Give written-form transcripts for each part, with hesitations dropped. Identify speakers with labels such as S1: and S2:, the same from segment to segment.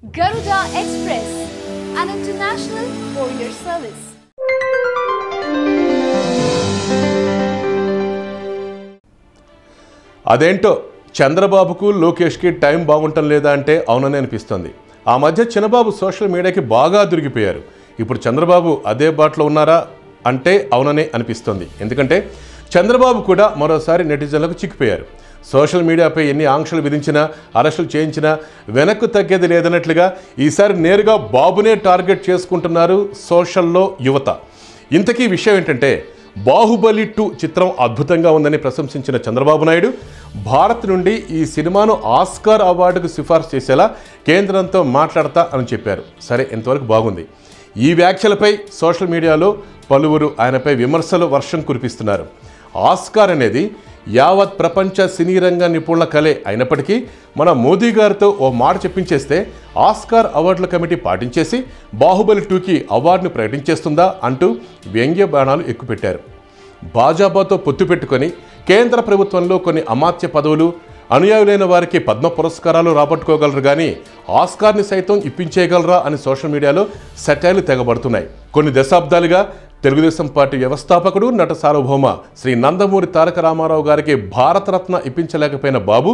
S1: Garuda Express, an international courier service.
S2: అదేంటో చంద్రబాబుకు లోకేష్కి టైం బాగుంటం లేదా అంటే అవునని అనిపిస్తుంది. ఆ మధ్య చిన్నబాబు సోషల్ మీడియాకి బాగా దొరికిపోయారు. ఇప్పుడు చంద్రబాబు అదే బాటలో ఉన్నారా అంటే అవుననే అనిపిస్తుంది. ఎందుకంటే చంద్రబాబు కూడా మరోసారి నెటిజన్లకు చిక్కిపోయారు. సోషల్ మీడియాపై ఎన్ని ఆంక్షలు విధించినా, అరెస్టులు చేయించినా వెనక్కు తగ్గేది లేదన్నట్లుగా ఈసారి నేరుగా బాబునే టార్గెట్ చేసుకుంటున్నారు సోషల్లో యువత. ఇంతకీ విషయం ఏంటంటే, బాహుబలి 2 చిత్రం అద్భుతంగా ఉందని ప్రశంసించిన చంద్రబాబు నాయుడు భారత్ నుండి ఈ సినిమాను ఆస్కార్ అవార్డుకు సిఫార్సు చేసేలా కేంద్రంతో మాట్లాడతా అని చెప్పారు. సరే, ఇంతవరకు బాగుంది. ఈ వ్యాఖ్యలపై సోషల్ మీడియాలో పలువురు ఆయనపై విమర్శలు వర్షం కురిపిస్తున్నారు. ఆస్కార్ అనేది యావత్ ప్రపంచ సినీ రంగ నిపుణుల కలే అయినప్పటికీ మన మోదీ గారితో ఓ మాట చెప్పించేస్తే ఆస్కార్ అవార్డుల కమిటీ పాటించేసి బాహుబలి 2కి అవార్డును ప్రకటించేస్తుందా అంటూ వ్యంగ్య బాణాలు ఎక్కుపెట్టారు. భాజపాతో పొత్తు పెట్టుకొని కేంద్ర ప్రభుత్వంలో కొన్ని అమాత్య పదవులు, అనుయాయులైన వారికి పద్మ పురస్కారాలు రాబట్టుకోగలరు కానీ ఆస్కార్ని సైతం ఇప్పించేయగలరా అని సోషల్ మీడియాలో సెటైర్లు తెగబడుతున్నాయి. కొన్ని దశాబ్దాలుగా తెలుగుదేశం పార్టీ వ్యవస్థాపకుడు, నట సార్వభౌమ శ్రీ నందమూరి తారక రామారావు గారికి భారతరత్న ఇప్పించలేకపోయిన బాబు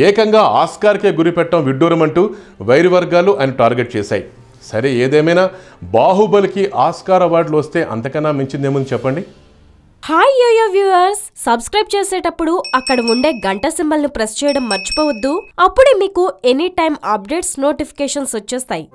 S2: ఏకంగా ఆస్కార్కే గురిపెట్టడం విడ్డూరమంటూ వైరి వర్గాలు ఆయన టార్గెట్ చేశాయి. సరే, ఏదేమైనా బాహుబలికి ఆస్కార్ అవార్డులు వస్తే అంతకన్నా మించిందేమని చెప్పండి.
S3: హాయ్ యోయో వ్యూవర్స్, సబ్స్క్రైబ్ చేసేటప్పుడు అక్కడ ఉండే గంట సింబల్ ను ప్రెస్ చేయడం మర్చిపోవద్దు. అప్పుడే మీకు ఎనీ టైం అప్డేట్స్ నోటిఫికేషన్స్ వచ్చేస్తాయి.